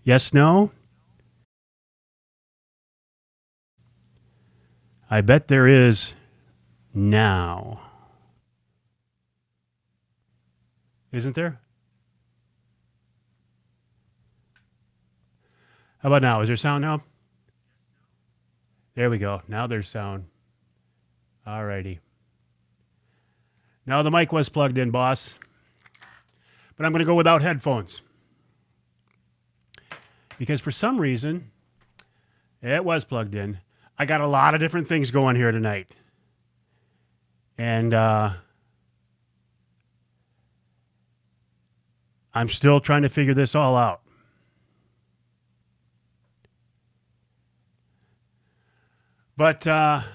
Yes, no? I bet there is now. Isn't there? How about now? Is there sound now? There we go. Now there's sound. All righty. Now the mic was plugged in, boss. But I'm going to go without headphones. Because for some reason, it was plugged in. I got a lot of different things going here tonight. And I'm still trying to figure this all out. But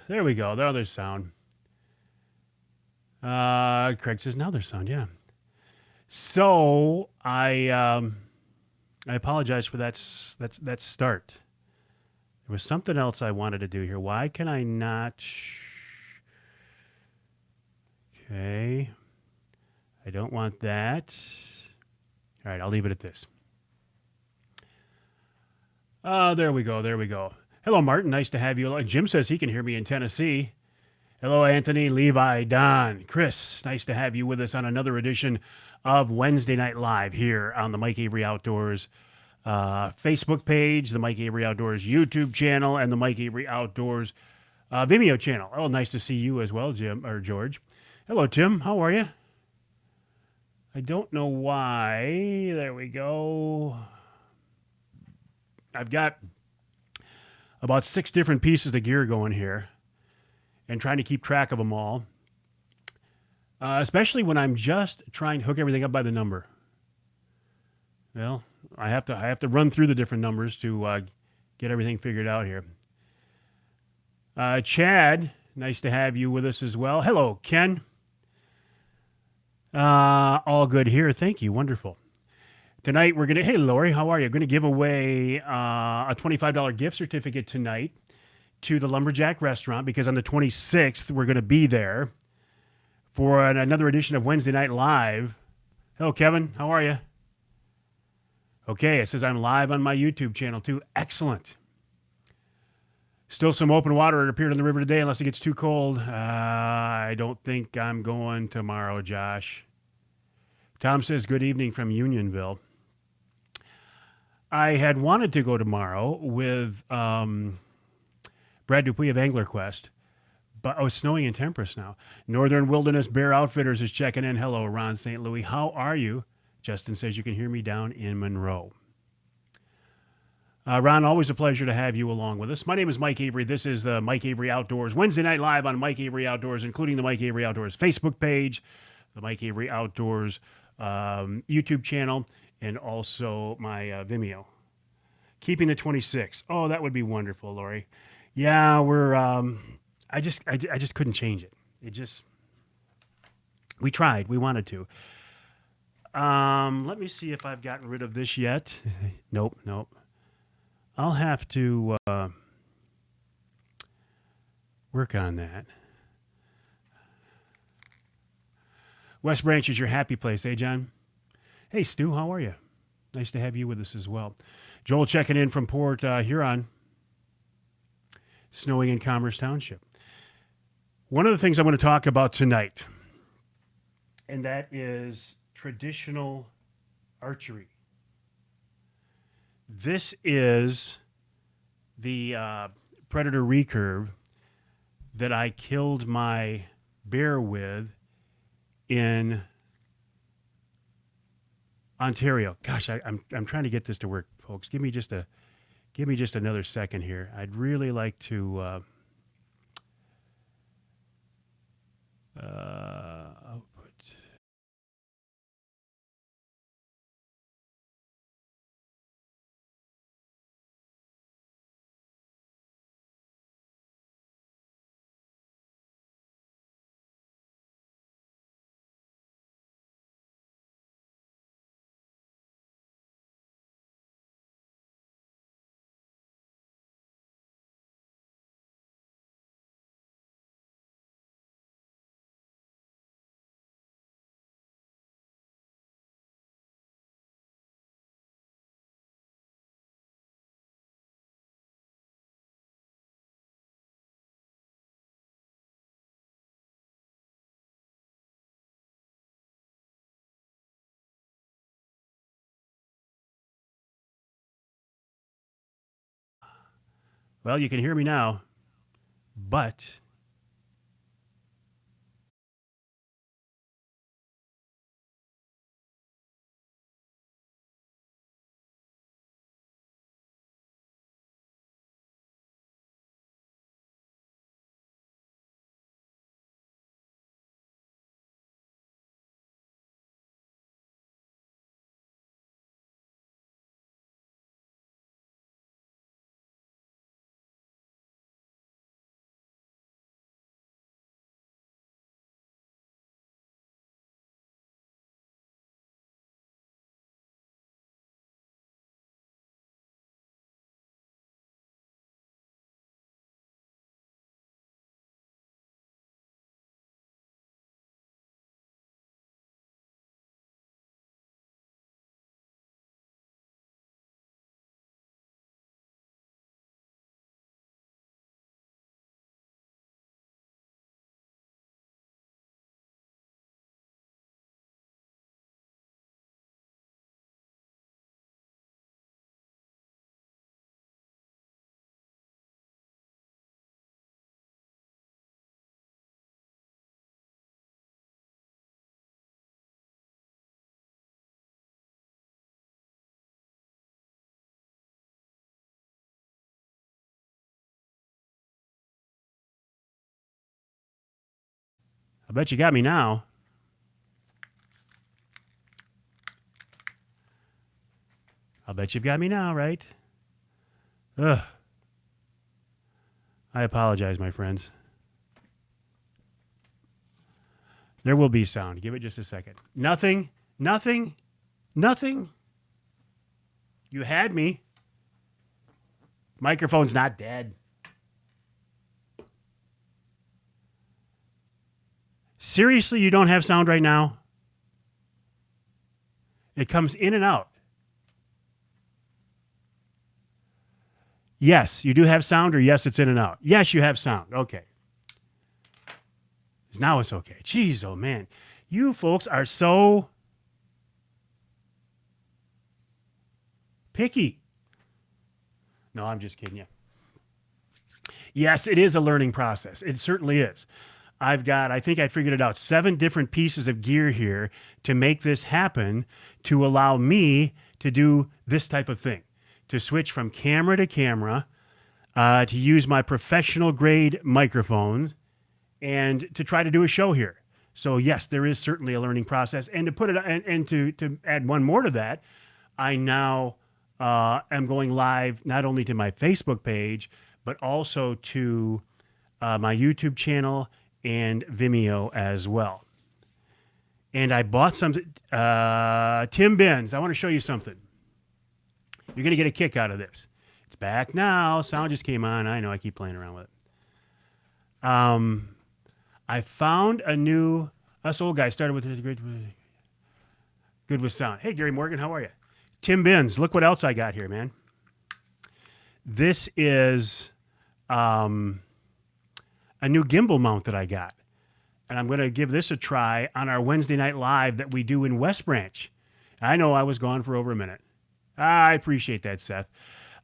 there we go. There, there's sound. Craig says now there's sound. Yeah. So I apologize for that start. There was something else I wanted to do here. Why can I not? Okay. I don't want that. All right, I'll leave it at this. There we go. There we go. Hello, Martin. Nice to have you. Jim says he can hear me in Tennessee. Hello, Anthony, Levi, Don, Chris. Nice to have you with us on another edition of Wednesday Night Live here on the Mike Avery Outdoors Facebook page, the Mike Avery Outdoors YouTube channel, and the Mike Avery Outdoors Vimeo channel. Oh, nice to see you as well, Jim or George. Hello, Tim. How are you? I don't know why. There we go. I've got about 6 different pieces of gear going here and trying to keep track of them all, especially when I'm just trying to hook everything up by the number. Well, I have to run through the different numbers to get everything figured out here. Chad, nice to have you with us as well. Hello, Ken. All good here. Thank you. Wonderful. Tonight we're going to, hey, Lori, how are you? Going to give away a $25 gift certificate tonight to the Lumberjack Restaurant because on the 26th we're going to be there for another edition of Wednesday Night Live. Hello, Kevin. How are you? Okay, it says I'm live on my YouTube channel too. Excellent. Still some open water. It appeared in the river today unless it gets too cold. I don't think I'm going tomorrow, Josh. Tom says good evening from Unionville. I had wanted to go tomorrow with Brad Dupuy of Angler Quest, but it's snowing in Temperance now. Northern Wilderness Bear Outfitters is checking in. Hello, Ron St. Louis. How are you? Justin says you can hear me down in Monroe. Ron, always a pleasure to have you along with us. My name is Mike Avery. This is the Mike Avery Outdoors Wednesday Night Live on Mike Avery Outdoors, including the Mike Avery Outdoors Facebook page, the Mike Avery Outdoors YouTube channel, and also my Vimeo. Keeping the 26. Oh, that would be wonderful, Lori. Yeah, we're. I just couldn't change it. We tried. We wanted to. Let me see if I've gotten rid of this yet. Nope. I'll have to work on that. West Branch is your happy place, eh, John? Hey, Stu, how are you? Nice to have you with us as well. Joel checking in from Port Huron. Snowing in Commerce Township. One of the things I'm going to talk about tonight, and that is traditional archery. This is the predator recurve that I killed my bear with in Ontario. Gosh, I'm trying to get this to work, folks. Give me just another second here. I'd really like to Well, you can hear me now, but I bet you got me now. I'll bet you've got me now, right? Ugh. I apologize, my friends. There will be sound. Give it just a second. Nothing. Nothing. Nothing. You had me. Microphone's not dead. Seriously, you don't have sound right now? It comes in and out. Yes, you do have sound, or yes, it's in and out. Yes, you have sound. Okay. Now it's okay. Jeez, oh man. You folks are so picky. No, I'm just kidding you. Yes, it is a learning process. It certainly is. I think I figured it out, 7 different pieces of gear here to make this happen, to allow me to do this type of thing, to switch from camera to camera, to use my professional grade microphone, and to try to do a show here. So yes, there is certainly a learning process. And to put it, and to add one more to that, I now am going live not only to my Facebook page, but also to my YouTube channel and Vimeo as well. And I bought some, Tim Benz, I want to show you something. You're going to get a kick out of this. It's back now. Sound just came on. I know, I keep playing around with it. I found a new, us old guys started with good with sound. Hey, Gary Morgan, how are you? Tim Benz, look what else I got here, man. This is a new gimbal mount that I got. And I'm going to give this a try on our Wednesday night live that we do in West Branch. I know I was gone for over a minute. I appreciate that, Seth.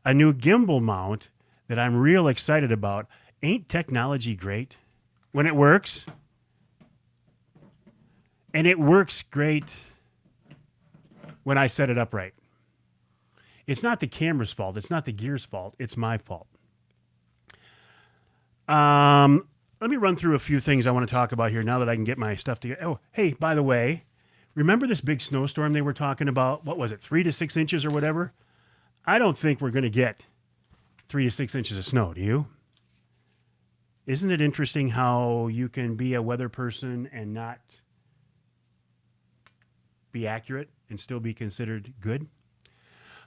A new gimbal mount that I'm real excited about. Ain't technology great when it works? And it works great when I set it up right. It's not the camera's fault. It's not the gear's fault. It's my fault. Let me run through a few things I want to talk about here now that I can get my stuff together. Oh, hey, by the way, remember this big snowstorm they were talking about? What was it, 3 to 6 inches or whatever? I don't think we're going to get 3 to 6 inches of snow, do you? Isn't it interesting how you can be a weather person and not be accurate and still be considered good?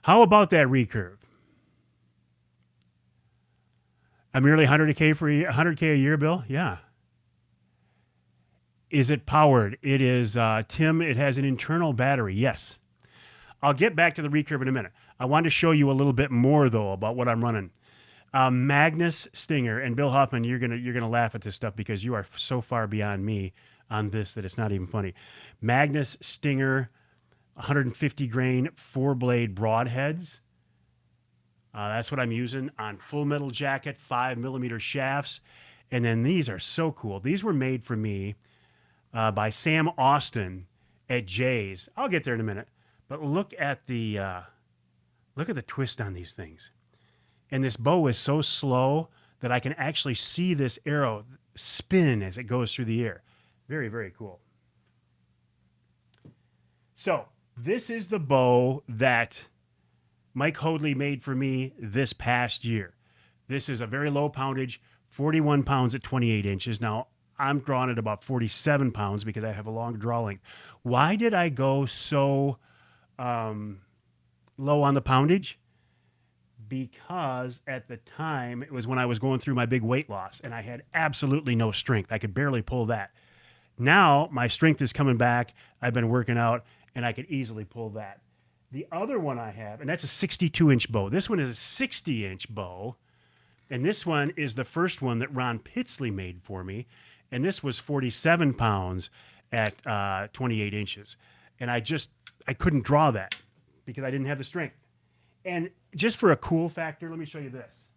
How about that recurve? A merely $100K a year bill? Yeah. Is it powered? It is, Tim, it has an internal battery. Yes. I'll get back to the recurve in a minute. I want to show you a little bit more, though, about what I'm running. Magnus Stinger, and Bill Hoffman, you're gonna laugh at this stuff because you are so far beyond me on this that it's not even funny. Magnus Stinger, 150 grain 4-blade broadheads. That's what I'm using on Full Metal Jacket 5mm shafts. And then these are so cool. These were made for me by Sam Austin at Jay's. I'll get there in a minute. But look at the twist on these things. And this bow is so slow that I can actually see this arrow spin as it goes through the air. Very, very cool. So this is the bow that Mike Hoadley made for me this past year. This is a very low poundage, 41 pounds at 28 inches. Now, I'm drawing at about 47 pounds because I have a long draw length. Why did I go so low on the poundage? Because at the time, it was when I was going through my big weight loss, and I had absolutely no strength. I could barely pull that. Now, my strength is coming back. I've been working out, and I could easily pull that. The other one I have, and that's a 62-inch bow. This one is a 60-inch bow, and this one is the first one that Ron Pitsley made for me, and this was 47 pounds at 28 inches. And I couldn't draw that because I didn't have the strength. And just for a cool factor, let me show you this.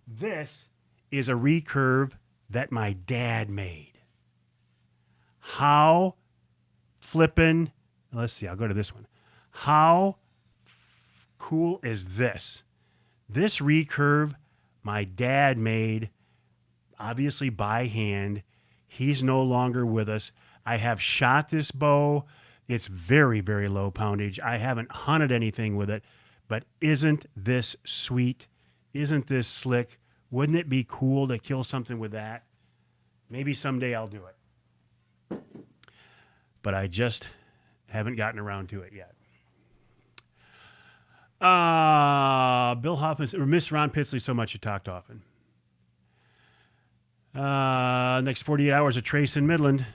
This is a recurve that my dad made. How flippin', let's see, I'll go to this one. How cool is this? This recurve my dad made, obviously by hand. He's no longer with us. I have shot this bow. It's very, very low poundage. I haven't hunted anything with it, but isn't this sweet? Isn't this slick? Wouldn't it be cool to kill something with that? Maybe someday I'll do it. But I just haven't gotten around to it yet. Bill Hoffman, or Miss Ron Pitsley, so much you talked often. Next 48 hours of trace in Midland.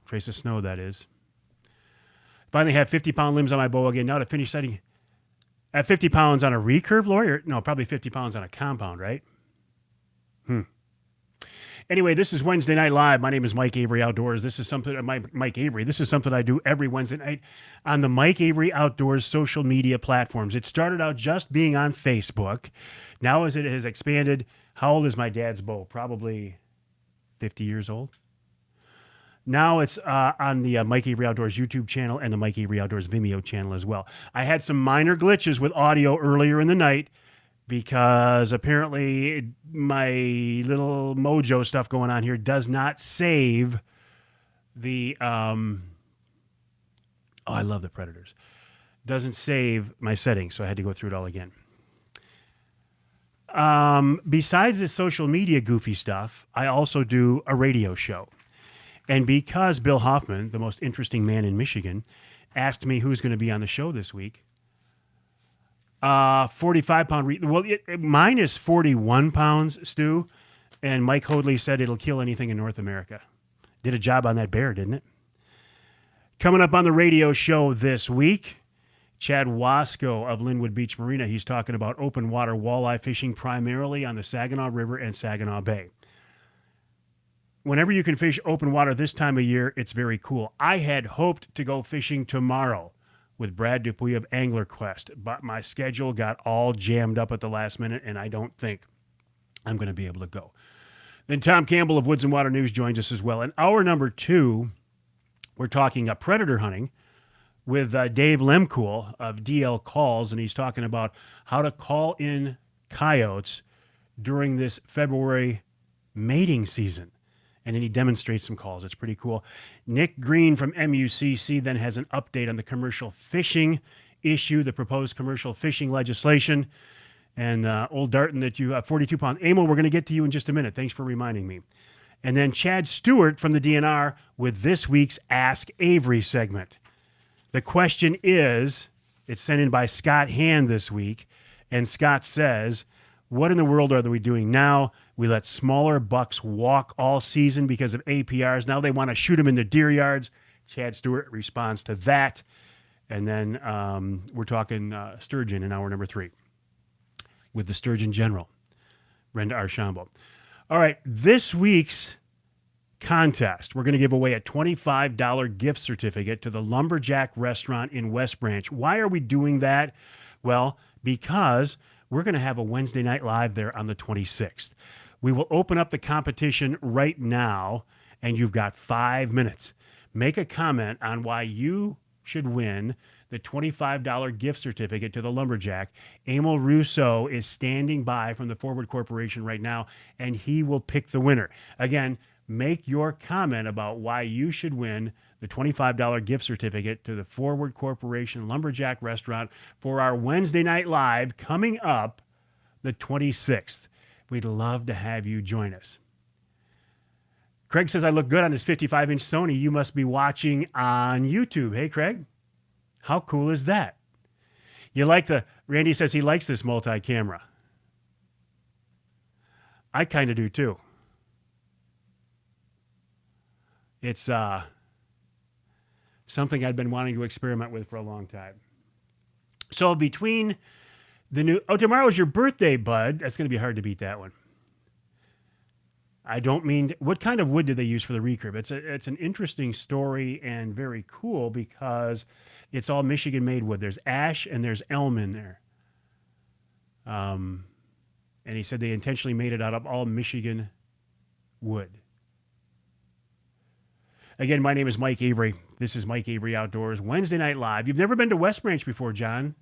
Trace of snow, that is. Finally have 50-pound limbs on my bow again. Now to finish setting at 50 pounds on a recurve, Lori? Or, no, probably 50 pounds on a compound, right? Anyway, this is Wednesday Night Live. My name is Mike Avery Outdoors. This is something, Mike Avery. This is something I do every Wednesday night on the Mike Avery Outdoors social media platforms. It started out just being on Facebook. Now as it has expanded, how old is my dad's bow? Probably 50 years old. Now it's on the Mike Avery Outdoors YouTube channel and the Mike Avery Outdoors Vimeo channel as well. I had some minor glitches with audio earlier in the night because apparently my little mojo stuff going on here does not save the, oh, I love the Predators. Doesn't save my settings, so I had to go through it all again. Besides this social media goofy stuff, I also do a radio show. And because Bill Hoffman, the most interesting man in Michigan, asked me who's going to be on the show this week, 45-pound, mine is 41 pounds, Stu, and Mike Hoadley said it'll kill anything in North America. Did a job on that bear, didn't it? Coming up on the radio show this week, Chad Wasco of Linwood Beach Marina. He's talking about open water walleye fishing primarily on the Saginaw River and Saginaw Bay. Whenever you can fish open water this time of year, it's very cool. I had hoped to go fishing tomorrow with Brad Dupuy of Angler Quest, but my schedule got all jammed up at the last minute, and I don't think I'm going to be able to go. Then Tom Campbell of Woods and Water News joins us as well. In hour number 2, we're talking predator hunting with Dave Lemcool of DL Calls, and he's talking about how to call in coyotes during this February mating season. And then he demonstrates some calls. It's pretty cool. Nick Green from MUCC then has an update on the commercial fishing issue, the proposed commercial fishing legislation. And old Darton that you have 42 pounds. Emil, we're going to get to you in just a minute. Thanks for reminding me. And then Chad Stewart from the DNR with this week's Ask Avery segment. The question is, it's sent in by Scott Hand this week. And Scott says, what in the world are we doing now? We let smaller bucks walk all season because of APRs. Now they want to shoot them in the deer yards. Chad Stewart responds to that. And then we're talking sturgeon in hour number 3 with the Sturgeon General, Brenda Archambault. All right, this week's contest, we're going to give away a $25 gift certificate to the Lumberjack Restaurant in West Branch. Why are we doing that? Well, because we're going to have a Wednesday night live there on the 26th. We will open up the competition right now, and you've got 5 minutes. Make a comment on why you should win the $25 gift certificate to the Lumberjack. Emil Russo is standing by from the Forward Corporation right now, and he will pick the winner. Again, make your comment about why you should win the $25 gift certificate to the Forward Corporation Lumberjack Restaurant for our Wednesday night live coming up the 26th. We'd love to have you join us. Craig says, I look good on this 55-inch Sony. You must be watching on YouTube. Hey, Craig. How cool is that? You like Randy says he likes this multi-camera. I kind of do too. It's something I've been wanting to experiment with for a long time. So between tomorrow's your birthday, bud. That's going to be hard to beat that one. I don't mean, what kind of wood do they use for the recurve? It's an interesting story and very cool because it's all Michigan-made wood. There's ash and there's elm in there. And he said they intentionally made it out of all Michigan wood. Again, my name is Mike Avery. This is Mike Avery Outdoors, Wednesday Night Live. You've never been to West Branch before, John?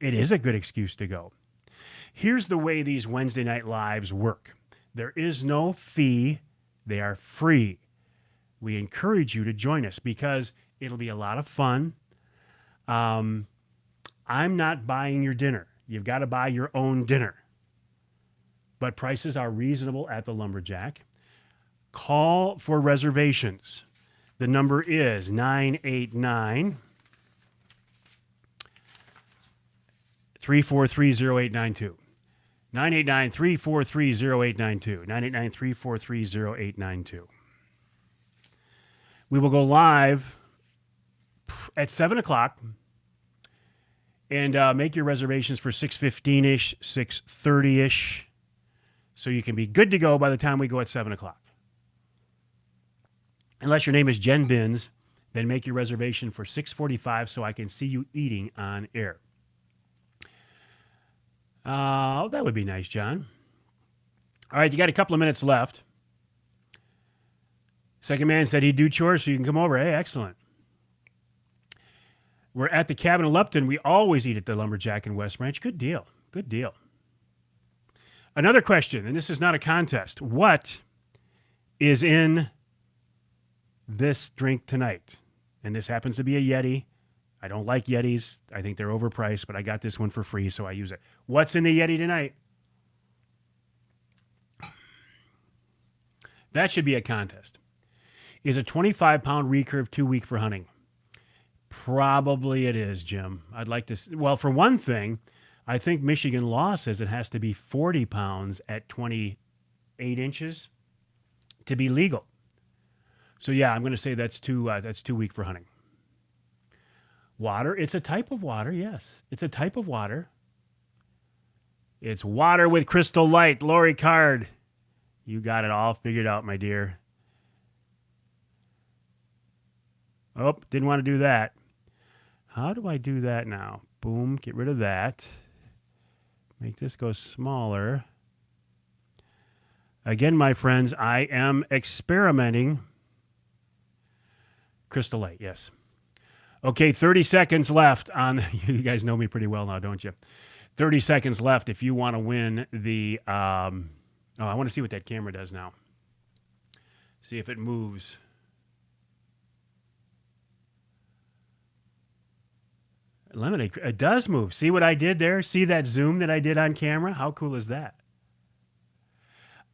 It is a good excuse to go. Here's the way these Wednesday Night Lives work. There is no fee. They are free. We encourage you to join us because it'll be a lot of fun. I'm not buying your dinner. You've got to buy your own dinner. But prices are reasonable at the Lumberjack. Call for reservations. The number is 989 3430892. 989-343-0892. 989-343-0892. We will go live at 7 o'clock and make your reservations for 6:15-ish, 6:30-ish, so you can be good to go by the time we go at 7 o'clock. Unless your name is Jen Binns, then make your reservation for 6:45 so I can see you eating on air. That would be nice, John. All right, you got a couple of minutes left. Second man said he'd do chores so you can come over. Hey, excellent. We're at the cabin in Lupton. We always eat at the Lumberjack in West Branch. Good deal. Good deal. Another question, and this is not a contest. What is in this drink tonight? And this happens to be a Yeti. I don't like Yetis. I think they're overpriced, but I got this one for free, so I use it. What's in the Yeti tonight? That should be a contest. Is a 25-pound recurve too weak for hunting? Probably it is, Jim. I'd like to... Well, for one thing, I think Michigan law says it has to be 40 pounds at 28 inches to be legal. So, yeah, I'm going to say that's too weak for hunting. Water, it's a type of water, yes. It's a type of water. It's water with crystal light. Lori Card, you got it all figured out, my dear. Oh, didn't want to do that. How do I do that now? Boom, get rid of that. Make this go smaller. Again, my friends, I am experimenting. Crystal light, yes. Okay, 30 seconds left on... You guys know me pretty well now, don't you? 30 seconds left if you want to win the... I want to see what that camera does now. See if it moves. Lemonade, it does move. See what I did there? See that zoom that I did on camera? How cool is that?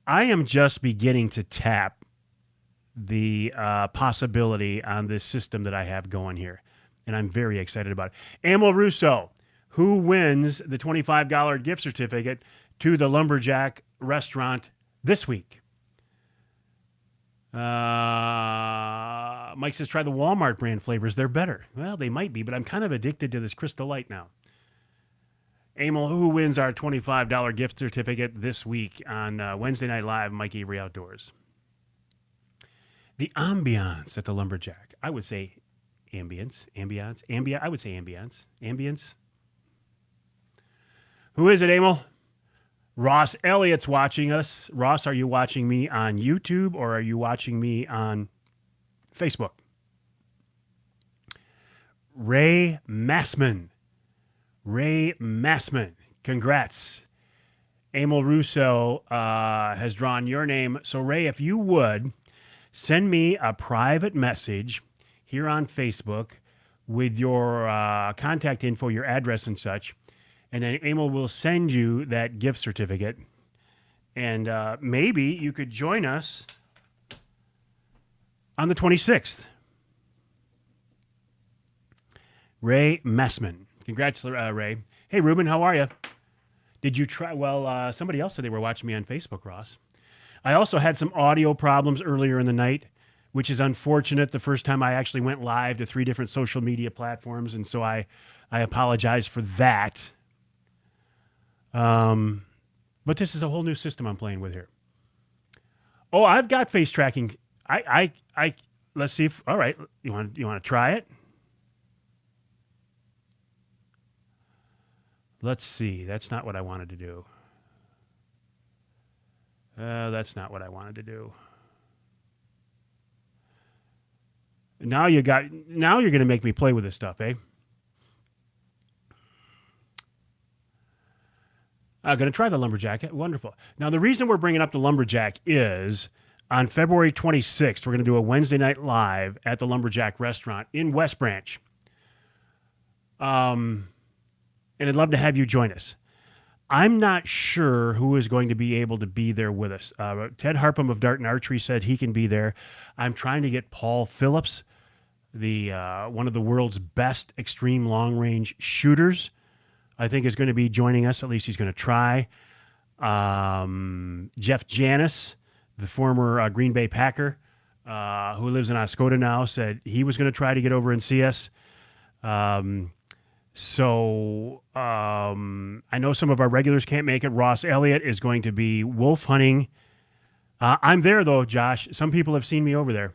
I am just beginning to tap the possibility on this system that I have going here. And I'm very excited about it. Emil Russo, who wins the $25 gift certificate to the Lumberjack restaurant this week? Mike says, try the Walmart brand flavors. They're better. Well, they might be, but I'm kind of addicted to this Crystal Light now. Emil, who wins our $25 gift certificate this week on Wednesday Night Live, Mike Avery Outdoors? The ambiance at the Lumberjack. I would say ambience. I would say ambience. Who is it, Emil? Ross Elliott's watching us. Ross, are you watching me on YouTube or are you watching me on Facebook? Ray Massman. Ray Massman. Congrats. Emil Russo has drawn your name. So, Ray, if you would, send me a private message here on Facebook with your contact info, your address and such. And then Emil will send you that gift certificate. And maybe you could join us on the 26th. Ray Messman. Congrats, Ray. Hey, Ruben, how are you? Did you try? Well, somebody else said they were watching me on Facebook, Ross. I also had some audio problems earlier in the night, which is unfortunate. The first time I actually went live to 3 different social media platforms, and so I apologize for that. But this is a whole new system I'm playing with here. Oh, I've got face tracking. I let's see if, all right, you want to try it? Let's see. That's not what I wanted to do. That's not what I wanted to do. Now you're going to make me play with this stuff, eh? I'm going to try the Lumberjack. Wonderful. Now, the reason we're bringing up the Lumberjack is on February 26th, we're going to do a Wednesday night live at the Lumberjack restaurant in West Branch. And I'd love to have you join us. I'm not sure who is going to be able to be there with us. Ted Harpham of Dart and Archery said he can be there. I'm trying to get Paul Phillips, the one of the world's best extreme long-range shooters, I think is going to be joining us. At least he's going to try. Jeff Janis, the former Green Bay Packer, who lives in Oscoda now, said he was going to try to get over and see us. So I know some of our regulars can't make it. Ross Elliott is going to be wolf hunting. I'm there, though, Josh. Some people have seen me over there.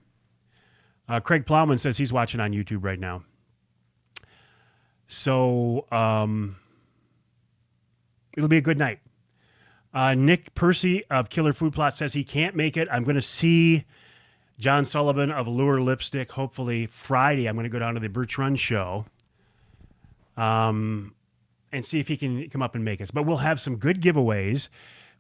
Craig Plowman says he's watching on YouTube right now. So it'll be a good night. Nick Percy of Killer Food Plot says he can't make it. I'm going to see John Sullivan of Allure Lipstick hopefully Friday. I'm going to go down to the Birch Run show. And see if he can come up and make us. But we'll have some good giveaways.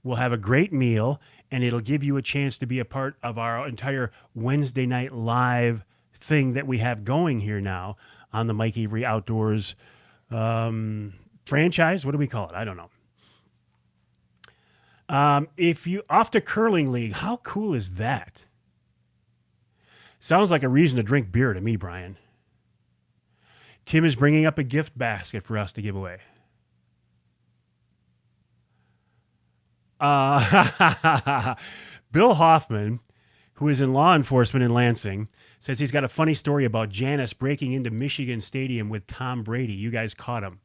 We'll have a great meal, and it'll give you a chance to be a part of our entire Wednesday night live thing that we have going here now on the Mike Avery Outdoors franchise. What do we call it? I don't know. If you off to Curling League, how cool is that? Sounds like a reason to drink beer to me, Brian. Tim is bringing up a gift basket for us to give away. Bill Hoffman, who is in law enforcement in Lansing, says he's got a funny story about Janice breaking into Michigan Stadium with Tom Brady. You guys caught him.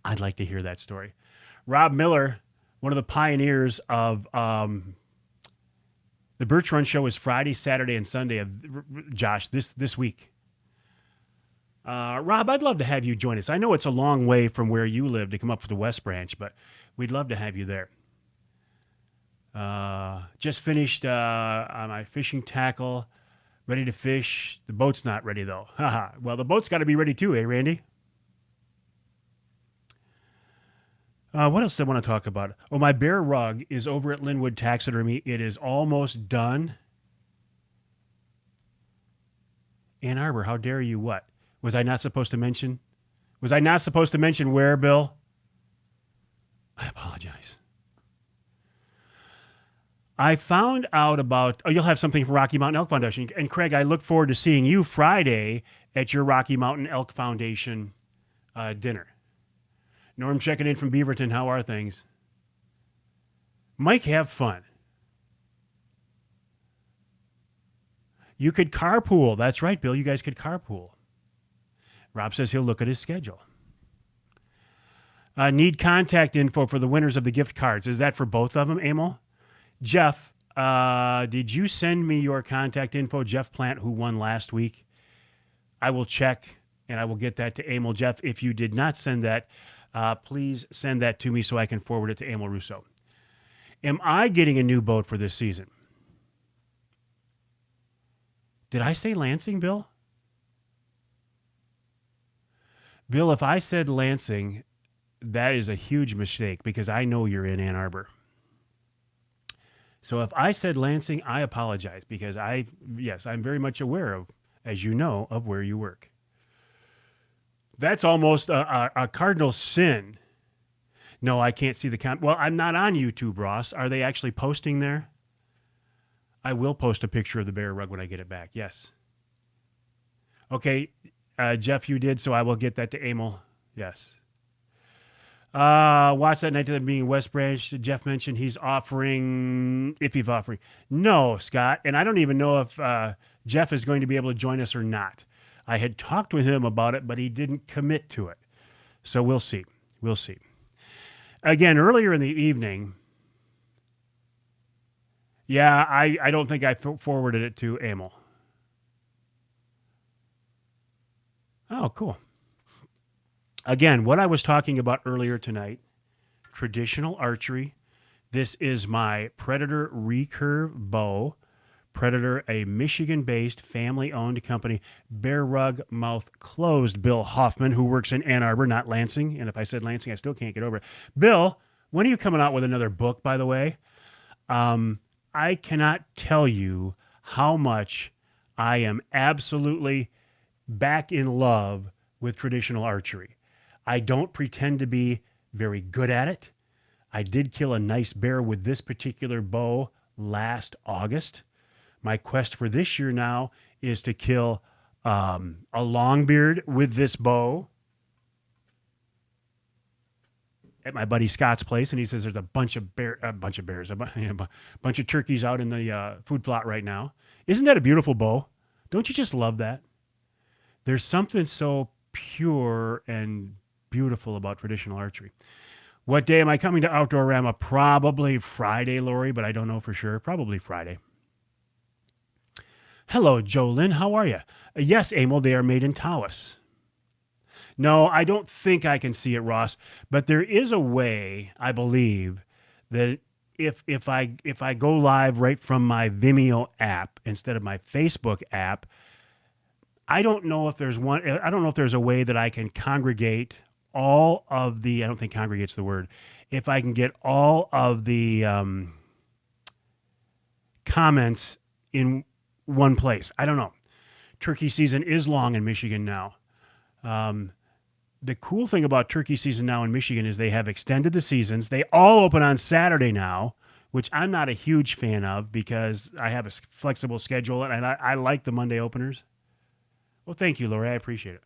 I'd like to hear that story. Rob Miller, one of the pioneers of the Birch Run show, is Friday, Saturday, and Sunday of Josh this week. Rob, I'd love to have you join us. I know it's a long way from where you live to come up to the West Branch, but we'd love to have you there. Just finished on my fishing tackle, ready to fish. The boat's not ready, though. Well, the boat's got to be ready too, eh, Randy? What else do I want to talk about? Oh, my bear rug is over at Linwood Taxidermy. It is almost done. Ann Arbor, how dare you what? Was I not supposed to mention? Was I not supposed to mention where, Bill? I apologize. I found out about, you'll have something for Rocky Mountain Elk Foundation. And Craig, I look forward to seeing you Friday at your Rocky Mountain Elk Foundation dinner. Norm checking in from Beaverton. How are things? Mike, have fun. You could carpool. That's right, Bill. You guys could carpool. Rob says he'll look at his schedule. Need contact info for the winners of the gift cards. Is that for both of them, Emil? Jeff, did you send me your contact info? Jeff Plant, who won last week. I will check, and I will get that to Emil. Jeff, if you did not send that, please send that to me so I can forward it to Emil Russo. Am I getting a new boat for this season? Did I say Lansing, Bill? Bill, if I said Lansing, that is a huge mistake because I know you're in Ann Arbor. So if I said Lansing, I apologize because I'm very much aware of, as you know, of where you work. That's almost a cardinal sin. No, I can't see the Well, I'm not on YouTube, Ross. Are they actually posting there? I will post a picture of the bear rug when I get it back. Yes. Okay, Jeff, you did, so I will get that to Emil. Yes. Watch that night to them being West Branch. Jeff mentioned he's offering. No, Scott, and I don't even know if Jeff is going to be able to join us or not. I had talked with him about it, but he didn't commit to it. So we'll see. We'll see. Again, earlier in the evening, yeah, I don't think I forwarded it to Emil. Oh, cool. Again, what I was talking about earlier tonight, traditional archery. This is my Predator recurve bow. Predator, a Michigan-based, family-owned company. Bear rug, mouth closed. Bill Hoffman, who works in Ann Arbor, not Lansing. And if I said Lansing, I still can't get over it. Bill, when are you coming out with another book, by the way? I cannot tell you how much I am absolutely back in love with traditional archery. I don't pretend to be very good at it. I did kill a nice bear with this particular bow last August. My quest for this year now is to kill a longbeard with this bow at my buddy Scott's place, and he says there's a bunch of turkeys out in the food plot right now. Isn't that a beautiful bow? Don't you just love that? There's something so pure and beautiful about traditional archery. What day am I coming to Outdoorama? Probably Friday, Lori, but I don't know for sure. Probably Friday. Hello, Jolyn. How are you? Yes, Emil, they are made in Taos. No, I don't think I can see it, Ross, but there is a way, I believe, that if I go live right from my Vimeo app instead of my Facebook app, I don't know if there's a way that I can congregate all of the, I don't think congregate's the word, if I can get all of the comments in one place. I don't know. Turkey season is long in Michigan now. The cool thing about turkey season now in Michigan is they have extended the seasons. They all open on Saturday now, which I'm not a huge fan of because I have a flexible schedule and I like the Monday openers. Well, thank you, Lori. I appreciate it.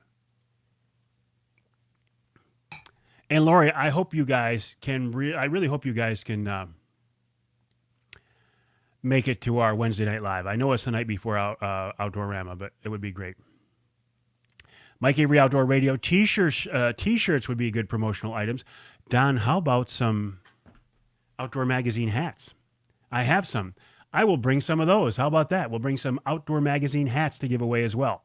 And Lori, I hope you guys can. I really hope you guys can make it to our Wednesday night live. I know it's the night before Outdoorama, but it would be great. Mike Avery Outdoor Radio T-shirts would be good promotional items. Don, how about some Outdoor Magazine hats? I have some. I will bring some of those. How about that? We'll bring some Outdoor Magazine hats to give away as well.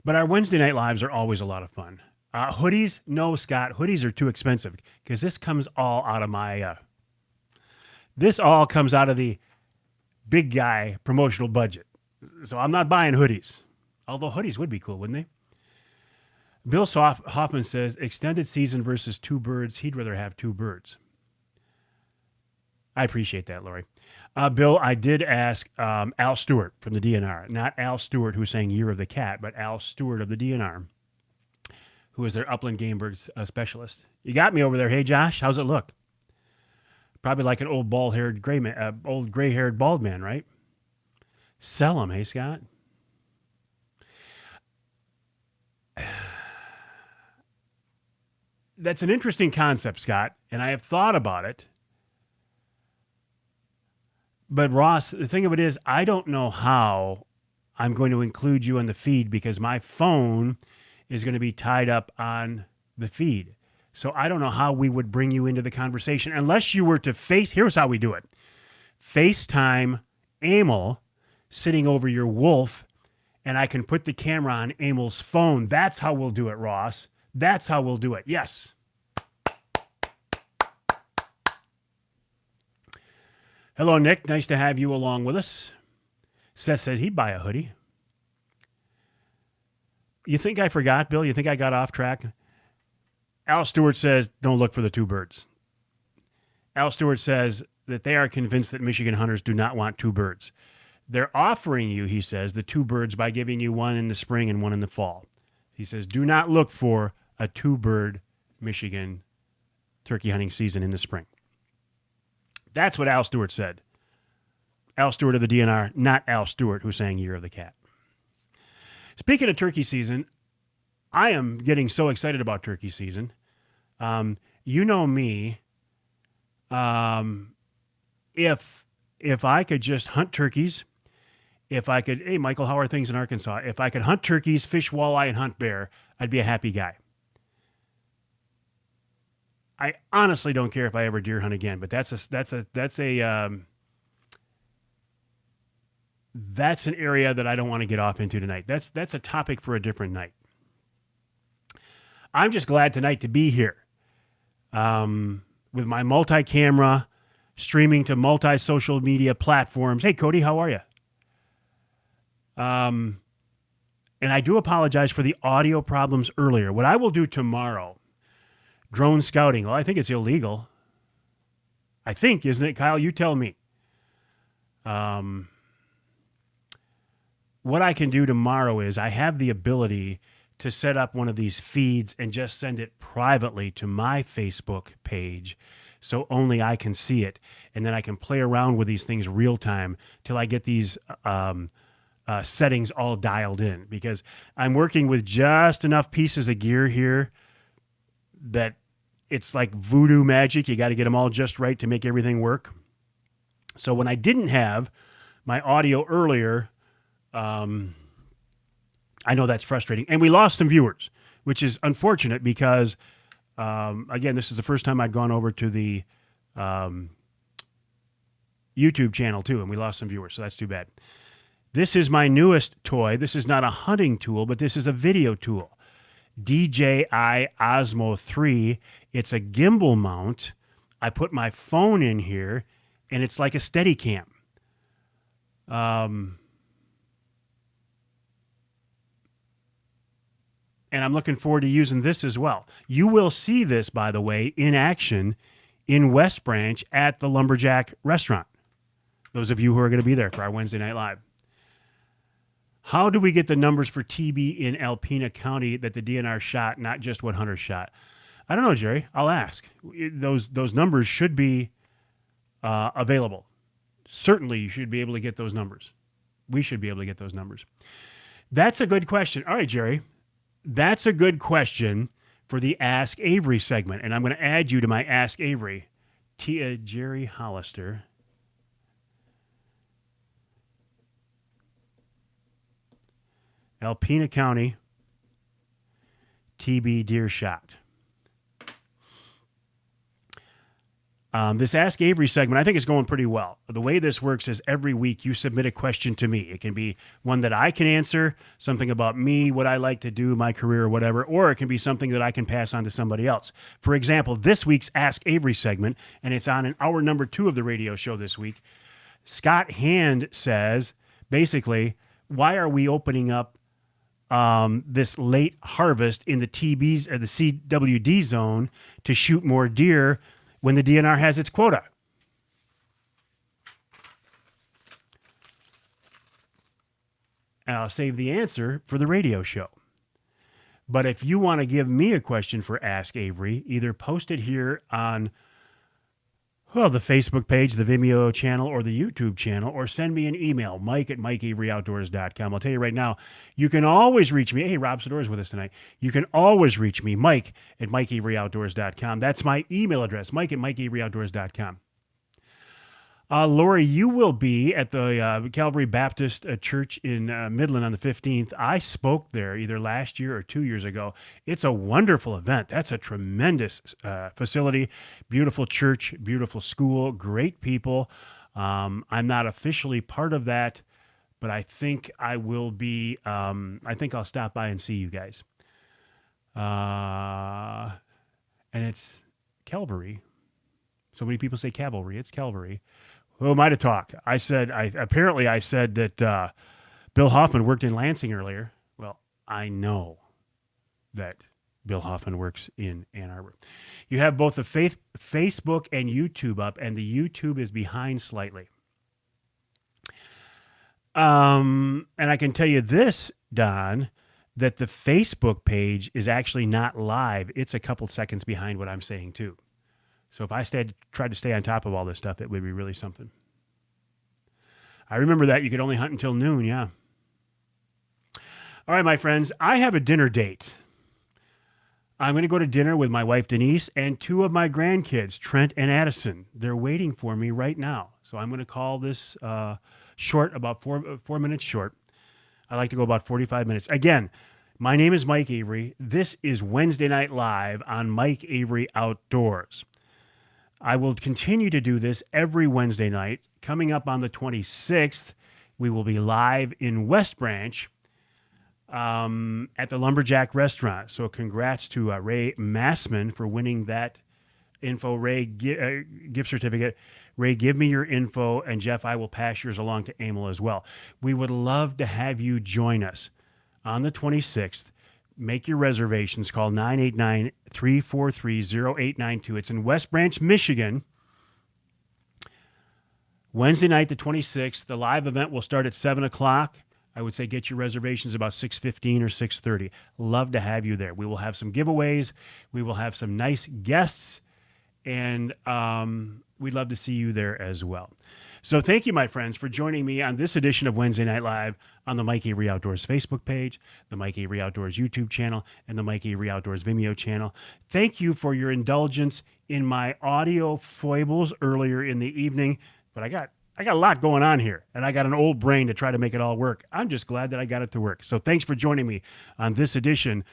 But our Wednesday night lives are always a lot of fun. Hoodies? No, Scott. Hoodies are too expensive because this comes all out of my... this all comes out of the big guy promotional budget. So I'm not buying hoodies. Although hoodies would be cool, wouldn't they? Bill Hoffman says, extended season versus two birds. He'd rather have two birds. I appreciate that, Lori. Bill, I did ask Al Stewart from the DNR, not Al Stewart who's saying Year of the Cat, but Al Stewart of the DNR, who is their upland game birds specialist. You got me over there. Hey, Josh, how's it look? Probably like an old gray-haired bald man, right? Sell them, hey, Scott? That's an interesting concept, Scott, and I have thought about it. But Ross, the thing of it is, I don't know how I'm going to include you in the feed because my phone is going to be tied up on the feed. So I don't know how we would bring you into the conversation unless you were to here's how we do it. FaceTime Emil sitting over your wolf, and I can put the camera on Emil's phone. That's how we'll do it, Ross. That's how we'll do it. Yes. Hello, Nick. Nice to have you along with us. Seth said he'd buy a hoodie. You think I forgot, Bill? You think I got off track? Al Stewart says, don't look for the two birds. Al Stewart says that they are convinced that Michigan hunters do not want two birds. They're offering you, he says, the two birds by giving you one in the spring and one in the fall. He says, do not look for a two-bird Michigan turkey hunting season in the spring. That's what Al Stewart said. Al Stewart of the DNR, not Al Stewart who sang Year of the Cat. Speaking of turkey season, I am getting so excited about turkey season. You know me. If I could just hunt turkeys, if I could, hey, Michael, how are things in Arkansas? If I could hunt turkeys, fish walleye, and hunt bear, I'd be a happy guy. I honestly don't care if I ever deer hunt again, but that's an area that I don't want to get off into tonight. That's a topic for a different night. I'm just glad tonight to be here with my multi-camera, streaming to multi-social media platforms. Hey, Cody, how are you? And I do apologize for the audio problems earlier. What I will do tomorrow, drone scouting. Well, I think it's illegal. I think, isn't it, Kyle? You tell me. What I can do tomorrow is I have the ability to set up one of these feeds and just send it privately to my Facebook page so only I can see it. And then I can play around with these things real time till I get these settings all dialed in, because I'm working with just enough pieces of gear here that it's like voodoo magic. You got to get them all just right to make everything work. So when I didn't have my audio earlier, I know that's frustrating. And we lost some viewers, which is unfortunate because, again, this is the first time I'd gone over to the YouTube channel too, and we lost some viewers, so that's too bad. This is my newest toy. This is not a hunting tool, but this is a video tool. DJI Osmo 3. It's a gimbal mount. I put my phone in here, and it's like a Steadicam. And I'm looking forward to using this as well. You will see this, by the way, in action in West Branch at the Lumberjack restaurant. Those of you who are going to be there for our Wednesday Night Live. How do we get the numbers for TB in Alpena County that the DNR shot, not just what Hunter shot? I don't know, Jerry. I'll ask. Those numbers should be available. Certainly, you should be able to get those numbers. We should be able to get those numbers. That's a good question. All right, Jerry. That's a good question for the Ask Avery segment. And I'm going to add you to my Ask Avery. Jerry Hollister. Alpena County TB deer shot. This Ask Avery segment, I think, is going pretty well. The way this works is every week you submit a question to me. It can be one that I can answer, something about me, what I like to do, my career, or whatever, or it can be something that I can pass on to somebody else. For example, this week's Ask Avery segment, and it's on hour number 2 of the radio show this week, Scott Hand says, basically, why are we opening up this late harvest in the TBs or the CWD zone to shoot more deer when the DNR has its quota? And I'll save the answer for the radio show. But if you want to give me a question for Ask Avery, either post it here on, well, the Facebook page, the Vimeo channel, or the YouTube channel, or send me an email, mike@mikeaveryoutdoors.com. I'll tell you right now, you can always reach me. Hey, Rob Sador is with us tonight. You can always reach me, mike@mikeaveryoutdoors.com. That's my email address, mike@mikeaveryoutdoors.com. Lori, you will be at the Calvary Baptist Church in Midland on the 15th. I spoke there either last year or 2 years ago. It's a wonderful event. That's a tremendous facility, beautiful church, beautiful school, great people. I'm not officially part of that, but I think I will be. I think I'll stop by and see you guys. And it's Calvary. So many people say cavalry. It's Calvary. Who am I to talk? I said, I said that Bill Hoffman worked in Lansing earlier. Well, I know that Bill Hoffman works in Ann Arbor. You have both the Facebook and YouTube up, and the YouTube is behind slightly. And I can tell you this, Don, that the Facebook page is actually not live. It's a couple seconds behind what I'm saying, too. So if I tried to stay on top of all this stuff, it would be really something. I remember that you could only hunt until noon, yeah. All right, my friends, I have a dinner date. I'm going to go to dinner with my wife, Denise, and two of my grandkids, Trent and Addison. They're waiting for me right now. So I'm going to call this short, about 4 minutes short. I like to go about 45 minutes. Again, my name is Mike Avery. This is Wednesday Night Live on Mike Avery Outdoors. I will continue to do this every Wednesday night. Coming up on the 26th, we will be live in West Branch at the Lumberjack Restaurant. So congrats to Ray Massman for winning that info. Ray, gift certificate. Ray, give me your info, and Jeff, I will pass yours along to Emil as well. We would love to have you join us on the 26th. Make your reservations. Call 989-343-0892. It's in West Branch, Michigan. Wednesday night, the 26th. The live event will start at 7 o'clock. I would say get your reservations about 6:15 or 6:30. Love to have you there. We will have some giveaways. We will have some nice guests. And we'd love to see you there as well. So thank you, my friends, for joining me on this edition of Wednesday Night Live on the Mike Avery Outdoors Facebook page, the Mike Avery Outdoors YouTube channel, and the Mike Avery Outdoors Vimeo channel. Thank you for your indulgence in my audio foibles earlier in the evening, but I got a lot going on here, and I got an old brain to try to make it all work. I'm just glad that I got it to work. So thanks for joining me on this edition